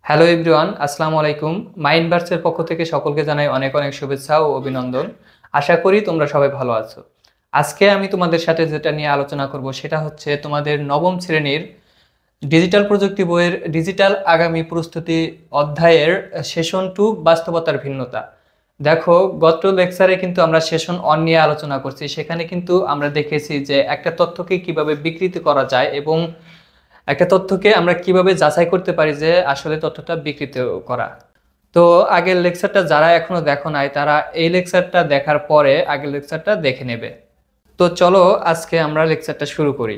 Hello everyone, আসসালামু আলাইকুম। মাইন্ডভার্সের পক্ষ থেকে সকলকে জানাই অনেক অনেক শুভেচ্ছা ও অভিনন্দন। আশা করি তোমরা সবাই ভালো আছো। আজকে আমি তোমাদের সাথে যেটা নিয়ে আলোচনা করব সেটা হচ্ছে তোমাদের নবম শ্রেণীর ডিজিটাল প্রযুক্তি বইয়ের ডিজিটাল আগামী প্রস্তুতি অধ্যায়ের সেশন 2 বাস্তবতার ভিন্নতা। দেখো, গত লেকচারে কিন্তু আমরা সেশন 1 নিয়ে আলোচনা করছি। সেখানে কিন্তু আমরা দেখেছি যে একটা তথ্যকে কিভাবে বিকৃতি করা যায় এবং একটা তথ্যকে আমরা কিভাবে যাচাই করতে পারি যে আসলে তথ্যটা বিকৃত করা। তো আগের লেকচারটা যারা এখনো দেখো নাই তারা এই লেকচারটা দেখার পরে আগের লেকচারটা দেখে নেবে। তো চলো আজকে আমরা লেকচারটা শুরু করি।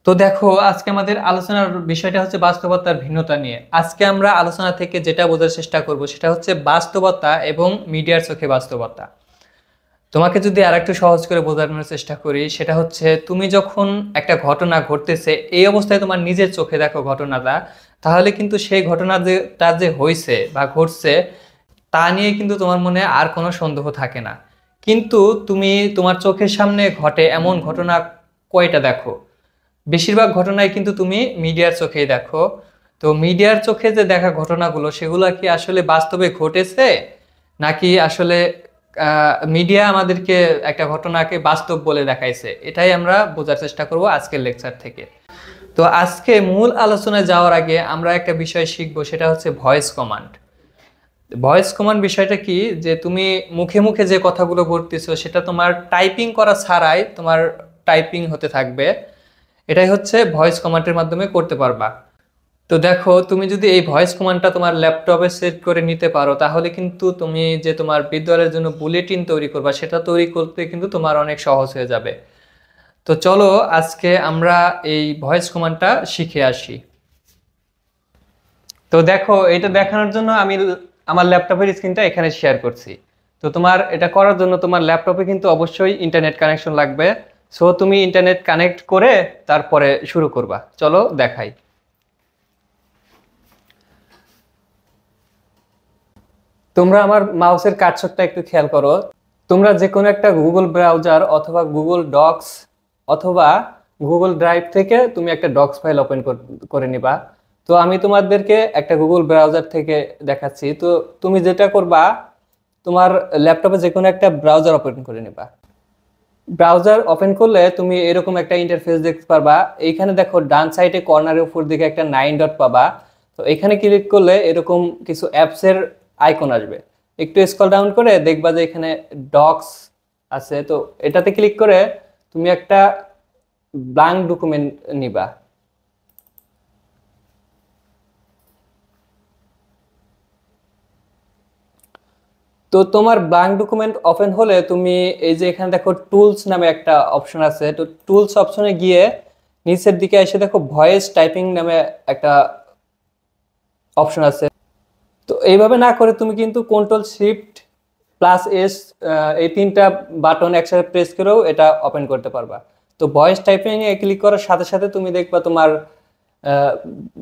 তো দেখো, আজকে আমাদের আলোচনার বিষয়টা হচ্ছে বাস্তবতার ভিন্নতা নিয়ে। আজকে আমরা আলোচনা থেকে যেটা বোঝার চেষ্টা করব সেটা হচ্ছে বাস্তবতা এবং মিডিয়ার চোখে বাস্তবতা। তোমাকে যদি আরেকটু সহজ করে বোঝানোর চেষ্টা করি, সেটা হচ্ছে তুমি যখন একটা ঘটনা ঘটতেছে এই অবস্থায় তোমার নিজের চোখে দেখো ঘটনাটা, তাহলে কিন্তু সেই ঘটনা যে হয়েছে বা ঘটছে তা নিয়ে কিন্তু তোমার মনে আর কোনো সন্দেহ থাকে না। কিন্তু তুমি তোমার চোখের সামনে ঘটে এমন ঘটনা কয়টা দেখো? বেশিরভাগ ঘটনাই কিন্তু তুমি মিডিয়ার চোখেই দেখো। তো মিডিয়ার চোখে যে দেখা ঘটনাগুলো সেগুলো কি আসলে বাস্তবে ঘটেছে, নাকি আসলে মিডিয়া আমাদেরকে একটা ঘটনাকে বাস্তব বলে দেখাইছে? এটাই আমরা বোঝার চেষ্টা করব আজকের লেকচার থেকে। তো আজকে মূল আলোচনায় যাওয়ার আগে আমরা একটা বিষয় শিখবো, সেটা হচ্ছে ভয়েস কমান্ড। ভয়েস কমান্ড বিষয়টা কি, যে তুমি মুখে মুখে যে কথাগুলো বলতেছো সেটা তোমার টাইপিং করা ছাড়াই তোমার টাইপিং হতে থাকবে। এটাই হচ্ছে ভয়েস কমান্ডের মাধ্যমে করতে পারবা। তো দেখো, তুমি যদি এই ভয়েস কমান্ডটা তোমার ল্যাপটপে সেট করে নিতে পারো তাহলে কিন্তু তুমি যে তোমার বিদ্যালয়ের জন্য বুলেটিন তৈরি করবা সেটা তৈরি করতে কিন্তু তোমার অনেক সহজ হয়ে যাবে। তো চলো আজকে আমরা এই ভয়েস কমান্ডটা শিখে আসি। তো দেখো, এটা দেখানোর জন্য আমি আমার ল্যাপটপের স্ক্রিনটা এখানে শেয়ার করছি। তো তোমার এটা করার জন্য তোমার ল্যাপটপে কিন্তু অবশ্যই ইন্টারনেট কানেকশন লাগবে। সো তুমি ইন্টারনেট কানেক্ট করে তারপরে শুরু করবা। চলো দেখাই। তোমরা আমার মাউসের কাটছটটা একটু খেয়াল করো। তোমরা যে কোনো একটা গুগল ব্রাউজার অথবা গুগল ডক্স অথবা গুগল ড্রাইভ থেকে তুমি একটা ডক্স ফাইল ওপেন করে নিবা। তো আমি তোমাদেরকে একটা গুগল ব্রাউজার থেকে দেখাচ্ছি। তো তুমি যেটা করবা, তোমার ল্যাপটপে যে কোনো একটা ব্রাউজার ওপেন করে নিবা। ব্রাউজার ওপেন করলে তুমি এরকম একটা ইন্টারফেস দেখতে পারবা। এইখানে দেখো ডান সাইডে কর্নারের উপর দিকে একটা 9 ডট পাবা। তো এখানে ক্লিক করলে এরকম কিছু অ্যাপসের আইকন আসবে। একটু স্ক্রল ডাউন করে দেখবা যে এখানে ডক্স আছে। তো এটাতে ক্লিক করে তুমি একটা ব্ল্যাঙ্ক ডকুমেন্ট নিবা। তো তোমার ব্ল্যাঙ্ক ডকুমেন্ট ওপেন হলে তুমি এই যে এখানে দেখো টুলস নামে একটা অপশন আছে। তো টুলস অপশনে গিয়ে নিচের দিকে এসে দেখো ভয়েস টাইপিং নামে একটা অপশন আছে। তো এইভাবে না করে তুমি কিন্তু কন্ট্রোল শিফট প্লাস এস এই তিনটা বাটন একসাথে প্রেস করেও এটা ওপেন করতে পারবা। তো ভয়েস টাইপিং এ ক্লিক করার সাথে সাথে তুমি দেখবা তোমার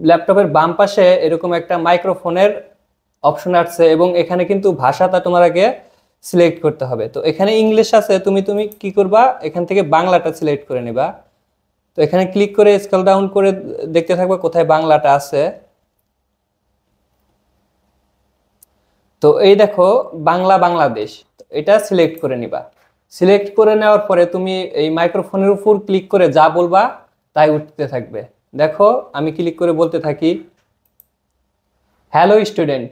ল্যাপটপের বাম পাশে এরকম একটা মাইক্রোফোনের অপশন আসছে এবং এখানে কিন্তু ভাষাটা তোমার আগে সিলেক্ট করতে হবে। তো এখানে ইংলিশ আছে, তুমি তুমি কি করবা, এখান থেকে বাংলাটা সিলেক্ট করে নেবা। তো এখানে ক্লিক করে স্ক্রল ডাউন করে দেখতে থাকবা কোথায় বাংলাটা আছে। তো এই দেখো বাংলা বাংলাদেশ, তো এটা সিলেক্ট করে নিবা। সিলেক্ট করে নেওয়ার পরে তুমি এই মাইক্রোফোনের উপর ক্লিক করে যা বলবা তাই উঠতে থাকবে। দেখো আমি ক্লিক করে বলতে থাকি, হ্যালো স্টুডেন্ট,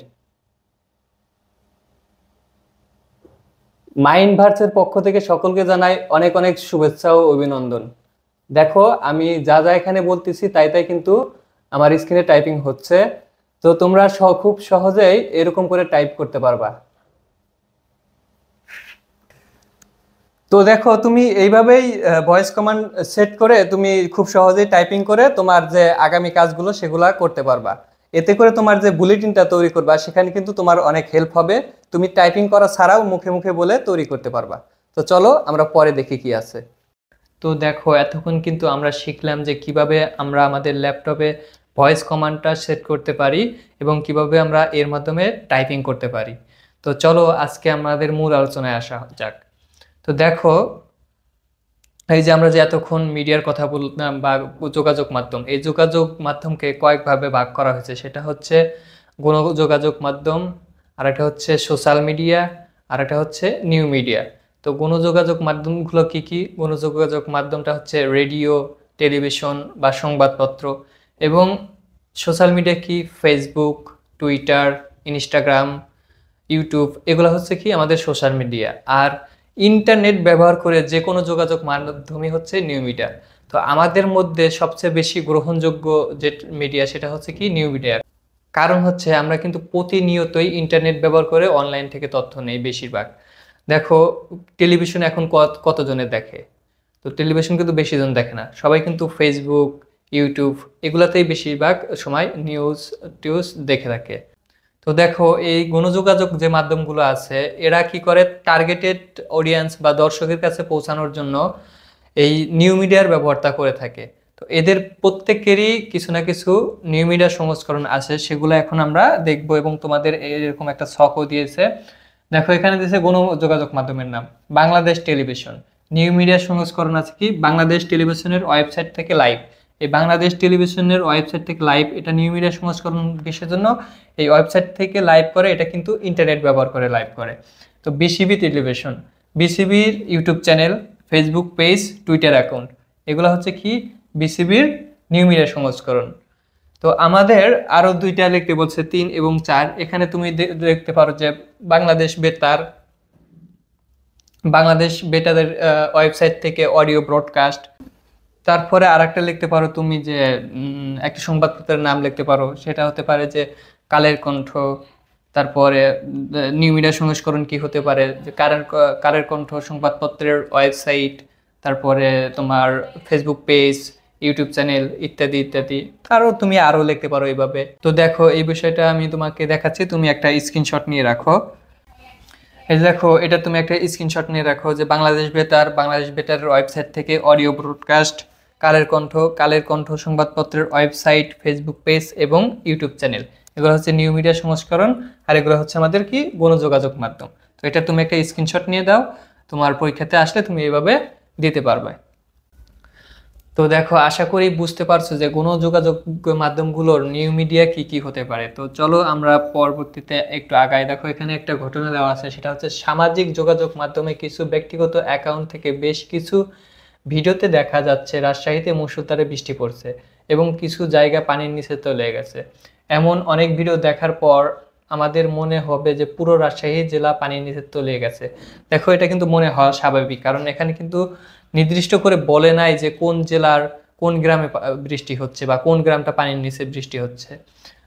মাইন্ডভার্সের পক্ষ থেকে সকলকে জানাই অনেক অনেক শুভেচ্ছা ও অভিনন্দন। দেখো আমি যা যা এখানে বলতেছি তাই তাই কিন্তু আমার স্ক্রিনে টাইপিং হচ্ছে। তো তোমরা খুব সহজেই এরকম করে টাইপ করতে পারবা। তো দেখো, তুমি এইভাবেই ভয়েস কমান্ড সেট করে তুমি খুব সহজেই টাইপিং করে তোমার যে আগামী কাজগুলো সেগুলা করতে পারবা। এতে করে তোমার যে বুলেটিনটা তৈরি করবা সেখানে কিন্তু তোমার অনেক হেল্প হবে। তুমি টাইপিং করা ছাড়াও মুখে মুখে বলে তৈরি করতে পারবা। তো চলো আমরা পরে দেখি কি আছে। তো দেখো, এতক্ষণ কিন্তু আমরা শিখলাম যে কিভাবে আমরা আমাদের ল্যাপটপে ভয়েস কমান্ডটা সেট করতে পারি এবং কিভাবে আমরা এর মাধ্যমে টাইপিং করতে পারি। তো চলো আজকে আমাদের মূল আলোচনায় আসা যাক। তো দেখো, এই যে আমরা যে এতক্ষণ মিডিয়ার কথা বললাম বা যোগাযোগ মাধ্যম, এই যোগাযোগ মাধ্যমকে কয়েকভাবে ভাগ করা হয়েছে। সেটা হচ্ছে গণযোগাযোগ মাধ্যম, আর একটা হচ্ছে সোশ্যাল মিডিয়া, আর একটা হচ্ছে নিউ মিডিয়া। তো গণযোগাযোগ মাধ্যমগুলো কি কি? গণযোগাযোগ মাধ্যমটা হচ্ছে রেডিও, টেলিভিশন বা সংবাদপত্র। এবং সোশ্যাল মিডিয়া কি? ফেসবুক, টুইটার, ইনস্টাগ্রাম, ইউটিউব, এগুলো হচ্ছে কি আমাদের সোশ্যাল মিডিয়া। আর ইন্টারনেট ব্যবহার করে যে কোনো যোগাযোগ মাধ্যমই হচ্ছে নিউ মিডিয়া। তো আমাদের মধ্যে সবচেয়ে বেশি গ্রহণযোগ্য যে মিডিয়া সেটা হচ্ছে কি নিউ মিডিয়া। কারণ হচ্ছে আমরা কিন্তু প্রতিনিয়তই ইন্টারনেট ব্যবহার করে অনলাইন থেকে তথ্য নেই বেশিরভাগ। দেখো, টেলিভিশন এখন কতজনে দেখে? তো টেলিভিশন কিন্তু বেশি জন দেখে না, সবাই কিন্তু ফেসবুক, ইউটিউব এগুলাতেই বেশিরভাগ সময় নিউজ টিউজ দেখে থাকে। তো দেখো, এই গণযোগাযোগ যে মাধ্যমগুলো আছে এরা কি করে? টার্গেটেড অডিয়েন্স বা দর্শকের কাছে পৌঁছানোর জন্য এই নিউ মিডিয়ার ব্যবহারটা করে থাকে। তো এদের প্রত্যেকেরই কিছু না কিছু নিউ মিডিয়া সংস্করণ আছে, সেগুলো এখন আমরা দেখব এবং তোমাদের এরকম একটা ছকও দিয়েছে। দেখো, এখানে দিয়েছে গণযোগাযোগ মাধ্যমের নাম বাংলাদেশ টেলিভিশন। নিউ মিডিয়া সংস্করণ আছে কি? বাংলাদেশ টেলিভিশনের ওয়েবসাইট থেকে লাইভ। এই বাংলাদেশ টেলিভিশনের ওয়েবসাইট থেকে লাইভ, এটা নিউ মিডিয়া সংস্করণ কিসের জন্য? এই ওয়েবসাইট থেকে লাইভ করে, এটা কিন্তু ইন্টারনেট ব্যবহার করে লাইভ করে। তো বিসিবি টেলিভিশন, বিসিবির YouTube channel, Facebook page, Twitter account, এগুলো হচ্ছে কি বিসিবির নিউ মিডিয়া সংস্করণ। তো আমাদের আরো দুইটা লিখতে বলছে 3 এবং 4। এখানে তুমি দেখতে পারো যে বাংলাদেশ বেতার, বাংলাদেশ বেতারের ওয়েবসাইট থেকে অডিও ব্রডকাস্ট। তারপরে আরেকটা লিখতে পারো তুমি যে একটা সংবাদপত্রের নাম লিখতে পারো, সেটা হতে পারে যে কালের কণ্ঠ। তারপরে নিউ মিডিয়া সংস্করণ কি হতে পারে? যে কালের কণ্ঠ সংবাদপত্রের ওয়েবসাইট, তারপরে তোমার ফেসবুক পেজ, ইউটিউব চ্যানেল ইত্যাদি ইত্যাদি। তুমি আরো লিখতে পারো এইভাবে। তো দেখো, এই বিষয়টা আমি তোমাকে দেখাচ্ছি, তুমি একটা স্ক্রিনশট নিয়ে রাখো। এই দেখো, এটা তুমি একটা স্ক্রিনশট নিয়ে রাখো যে বাংলাদেশ বেতার, বাংলাদেশ বেতারের ওয়েবসাইট থেকে অডিও ব্রডকাস্ট, কালের কণ্ঠ সংবাদপত্রের ওয়েবসাইট, ফেসবুক পেজ এবং ইউটিউব চ্যানেল, এগুলো হচ্ছে নিউ মিডিয়া সংস্করণ। আর এগুলো হচ্ছে আমাদের কি গণযোগাযোগ মাধ্যম। তো এটা তুমি একটা স্ক্রিনশট নিয়ে দাও, তোমার পরীক্ষাতে আসলে তুমি এইভাবে দিতে পারবে। তো দেখো, আশা করি বুঝতে পারছো যে গণযোগাযোগ মাধ্যমগুলোর নিউ মিডিয়া কি কি হতে পারে। তো চলো আমরা পরবর্তীতে একটু আগাই। দেখো, এখানে একটা ঘটনা দেওয়া আছে, সেটা হচ্ছে সামাজিক যোগাযোগ মাধ্যমে কিছু ব্যক্তিগত অ্যাকাউন্ট থেকে বেশ কিছু ভিডিওতে দেখা যাচ্ছে রাজশাহীতে মুষলধারে বৃষ্টি পড়ছে এবং কিছু জায়গা পানির নিচে চলে গেছে। এমন অনেক ভিডিও দেখার পর আমাদের মনে হবে যে পুরো রাজশাহী জেলা পানির নিচে তলিয়ে গেছে। দেখো, এটা কিন্তু মনে হওয়া স্বাভাবিক, কারণ এখানে কিন্তু নির্দিষ্ট করে বলে নাই যে কোন জেলার কোন গ্রামে বৃষ্টি হচ্ছে বা কোন গ্রামটা পানির নিচে বৃষ্টি হচ্ছে।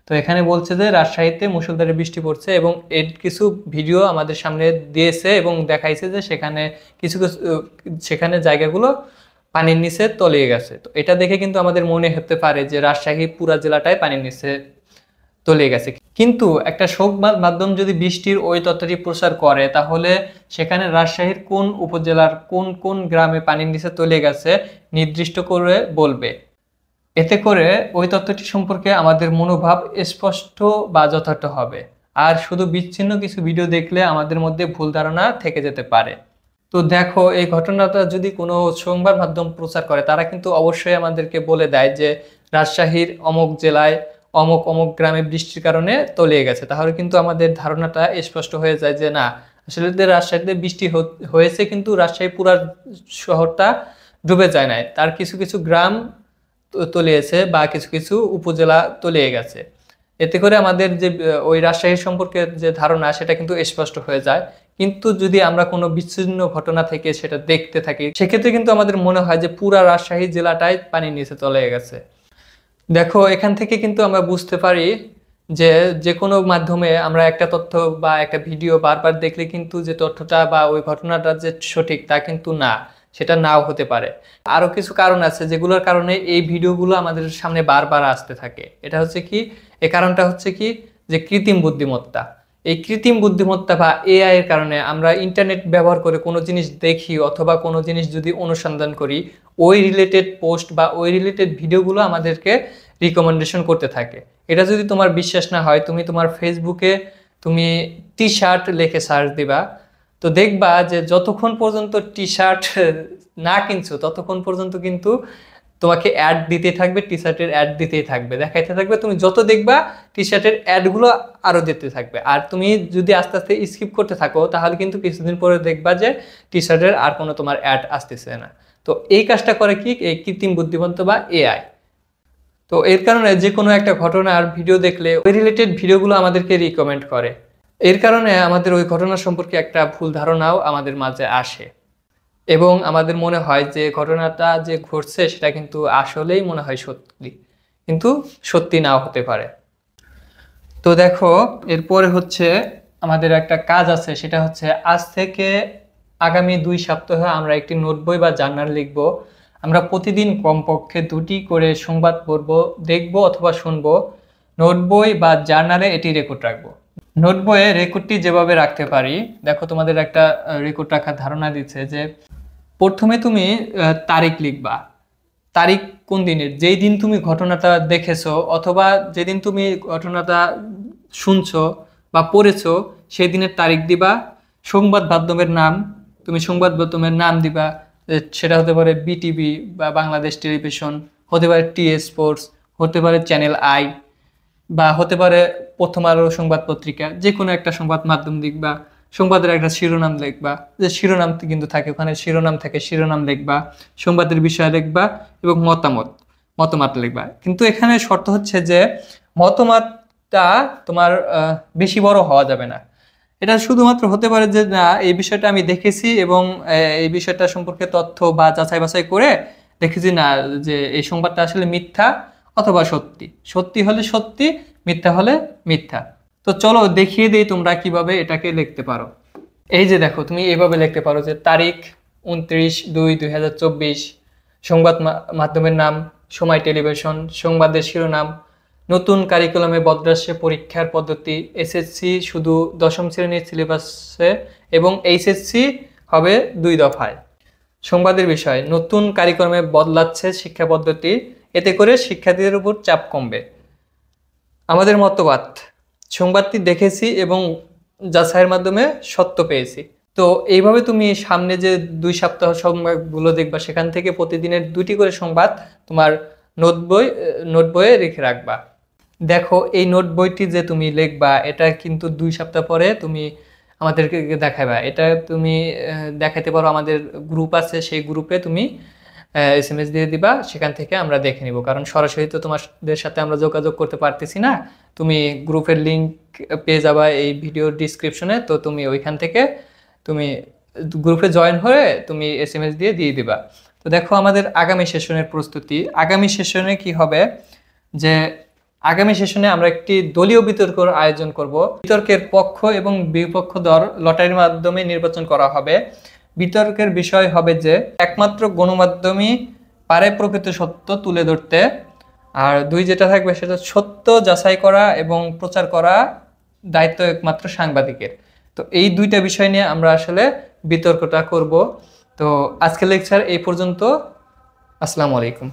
তো এখানে বলছে যে রাজশাহীতে মুষলধারে বৃষ্টি পড়ছে এবং এর কিছু ভিডিও আমাদের সামনে দিয়েছে এবং দেখাইছে যে সেখানে কিছু কিছু সেখানে জায়গাগুলো পানির নিচে তলিয়ে গেছে। তো এটা দেখে কিন্তু আমাদের মনে হতে পারে যে রাজশাহী পুরা জেলাটাই পানির নিচে তলিয়ে গেছে। কিন্তু একটা সংবাদ মাধ্যম যদি বৃষ্টির ওই তথ্যটি প্রচার করে, তাহলে সেখানে রাজশাহীর কোন উপজেলার কোন কোন গ্রামে পানির নিচে তলিয়ে গেছে নির্দিষ্ট করে বলবে। এতে করে ওই তথ্যটি সম্পর্কে আমাদের মনোভাব স্পষ্ট বা যথার্থ হবে। আর শুধু বিচ্ছিন্ন কিছু ভিডিও দেখলে আমাদের মধ্যে ভুল ধারণা থেকে যেতে পারে। তো দেখো, এই ঘটনাটা যদি কোনো সংবাদ মাধ্যম প্রচার করে, তারা কিন্তু অবশ্যই আমাদেরকে বলে দেয় যে রাজশাহীর অমুক জেলায় অমুক অমুক গ্রামে বৃষ্টির কারণে তলিয়ে গেছে। তাহলে কিন্তু আমাদের ধারণাটা স্পষ্ট হয়ে যায় যে না, আসলে রাজশাহীতে বৃষ্টি হয়েছে, কিন্তু রাজশাহী পুরা শহরটা ডুবে যায় নাই, তার কিছু কিছু গ্রাম তলিয়েছে বা কিছু কিছু উপজেলা তলিয়ে গেছে। এতে করে আমাদের যে ওই রাজশাহী সম্পর্কে যে ধারণা সেটা কিন্তু স্পষ্ট হয়ে যায়। কিন্তু যদি আমরা কোনো বিচ্ছিন্ন ঘটনা থেকে সেটা দেখতে থাকি, সেক্ষেত্রে কিন্তু আমাদের মনে হয় যে পুরা রাজশাহী জেলাটাই পানির নিচে তলিয়ে গেছে। দেখো, এখান থেকে কিন্তু আমরা বুঝতে পারি যে যে কোনো মাধ্যমে আমরা একটা তথ্য বা একটা ভিডিও বারবার দেখলে কিন্তু যে তথ্যটা বা ওই ঘটনাটা যে সঠিক তা কিন্তু না, সেটা নাও হতে পারে। আরো কিছু কারণ আছে যেগুলোর কারণে এই ভিডিওগুলো আমাদের সামনে বারবার আসতে থাকে। এটা হচ্ছে কি, এই কারণটা হচ্ছে কি যে কৃত্রিম বুদ্ধিমত্তা। এই কৃত্রিম বুদ্ধিমত্তা বা এআই এর কারণে আমরা ইন্টারনেট ব্যবহার করে কোনো জিনিস দেখি অথবা কোনো জিনিস যদি অনুসন্ধান করি, ওই রিলেটেড পোস্ট বা ওই রিলেটেড ভিডিওগুলো আমাদেরকে রিকমেন্ডেশন করতে থাকে। এটা যদি তোমার বিশ্বাস না হয়, তুমি তোমার ফেসবুকে তুমি টি শার্ট লিখে সার্চ দিবা, তো দেখবা যে যতক্ষণ পর্যন্ত টি শার্ট না কিনছো ততক্ষণ পর্যন্ত কিন্তু তোমাকে অ্যাড দিতেই থাকবে, টি শার্টের অ্যাড দিতেই থাকবে, দেখাইতে থাকবে। তুমি যত দেখবা টি শার্টের অ্যাডগুলো আরও দিতে থাকবে। আর তুমি যদি আস্তে আস্তে স্কিপ করতে থাকো তাহলে কিন্তু কিছুদিন পরে দেখবা যে টি শার্টের আর কোনো তোমার অ্যাড আসতেছে না। তো এই কাজটা করে কি এই কৃত্রিম বুদ্ধিমত্তা বা এআই। তো এর কারণে যে কোনো একটা ঘটনার ভিডিও দেখলে ওই রিলেটেড ভিডিওগুলো আমাদেরকে রিকমেন্ড করে। এর কারণে আমাদের ওই ঘটনা সম্পর্কে একটা ভুল ধারণাও আমাদের মাঝে আসে এবং আমাদের মনে হয় যে ঘটনাটা যে ঘটছে সেটা কিন্তু আসলেই মনে হয় সত্যি, কিন্তু সত্যি নাও হতে পারে। তো দেখো এরপরে হচ্ছে আমাদের একটা কাজ আছে, সেটা হচ্ছে আজ থেকে আগামী 2 সপ্তাহ আমরা একটি নোট বই বা জার্নাল লিখব। আমরা প্রতিদিন কমপক্ষে 2টি করে সংবাদ পড়ব, দেখব অথবা শুনবো। নোট বই বা জার্নালে এটি রেকর্ড রাখবো। নোট বইয়ে রেকর্ডটি যেভাবে রাখতে পারি, দেখো তোমাদের একটা রেকর্ড রাখার ধারণা দিচ্ছে যে প্রথমে তুমি তারিখ লিখবা। তারিখ কোন দিনের, যেই দিন তুমি ঘটনাটা দেখেছো অথবা যেদিন তুমি ঘটনাটা শুনছো বা পড়েছো সেই দিনের তারিখ দিবা। সংবাদ মাধ্যমের নাম, তুমি সংবাদ মাধ্যমের নাম দিবা। সেটা হতে পারে বিটিভি বা বাংলাদেশ টেলিভিশন, হতে পারে টি স্পোর্টস, হতে পারে চ্যানেল আই, বা হতে পারে প্রথম আলো সংবাদ পত্রিকা। যে কোনো একটা সংবাদ মাধ্যম লিখবা। সংবাদের একটা শিরোনাম লিখবা, যে শিরোনাম কিন্তু থাকে ওখানে, শিরোনাম থাকে, শিরোনাম লিখবা, সংবাদের বিষয় লিখবা এবং মতামত লিখবা। কিন্তু এখানে শর্ত হচ্ছে যে মতামতটা তোমার বেশি বড় হওয়া যাবে না। এটা শুধুমাত্র হতে পারে যে না এই বিষয়টা আমি দেখেছি এবং এই বিষয়টা সম্পর্কে তথ্য বা যাচাই বাছাই করে দেখেছি না যে এই সংবাদটা আসলে মিথ্যা অথবা সত্যি। সত্যি হলে সত্যি, মিথ্যা হলে মিথ্যা। তো চলো দেখিয়ে দিই তোমরা কিভাবে এটাকে লিখতে পারো। এই যে দেখো তুমি এইভাবে লিখতে পারো যে তারিখ 29/2/2024, সংবাদ মাধ্যমের নাম সময় টেলিভিশন, সংবাদের শিরোনাম নতুন কারিকুলামে বদলাচ্ছে পরীক্ষার পদ্ধতি, এসএসসি শুধু 10ম শ্রেণীর সিলেবাসে এবং এইচএসসি হবে 2 দফায়। সংবাদের বিষয়, নতুন কারিকুলামে বদলাচ্ছে শিক্ষা পদ্ধতি, এতে করে শিক্ষার্থীদের উপর চাপ কমবে। আমাদের মতবাদ, সংবাদটি দেখেছি এবং যাচাইয়ের মাধ্যমে সত্য পেয়েছি। তো এইভাবে তুমি সামনে যে 2 সপ্তাহ সংবাদগুলো দেখবা সেখান থেকে প্রতিদিনের 2টি করে সংবাদ তোমার নোট বইয়ে রেখে রাখবা। দেখো এই নোট বইটি যে তুমি লিখবা এটা কিন্তু 2 সপ্তাহ পরে তুমি আমাদেরকে দেখাবা। এটা তুমি দেখাতে পারো, আমাদের গ্রুপ আছে, সেই গ্রুপে তুমি SMS দিয়ে দিবা, সেখান থেকে আমরা দেখে নিব। কারণ সরাসরি তো তোমাদের সাথে আমরা যোগাযোগ করতে পারতেছি না। তুমি গ্রুপের লিংক পেয়ে যাবা এই ভিডিওর ডিসক্রিপশনে, তো তুমি ওইখান থেকে তুমি গ্রুপে জয়েন হয়ে তুমি SMS দিয়ে দিবা। তো দেখো আমাদের আগামী সেশনের প্রস্তুতি। আগামী সেশনে কি হবে যে আগামী সেশনে আমরা একটি দলীয় বিতর্কের আয়োজন করব। বিতর্কের পক্ষ এবং বিপক্ষ দল লটারির মাধ্যমে নির্বাচন করা হবে। বিতর্কের বিষয় হবে যে একমাত্র গণমাধ্যমই পারে প্রকৃত সত্য তুলে ধরতে। আর 2 যেটা থাকবে সেটা সত্য যাচাই করা এবং প্রচার করা দায়িত্ব একমাত্র সাংবাদিকের। তো এই 2টা বিষয় নিয়ে আমরা আসলে বিতর্কটা করব। তো আজকের লেকচার এই পর্যন্ত। আসসালামু আলাইকুম।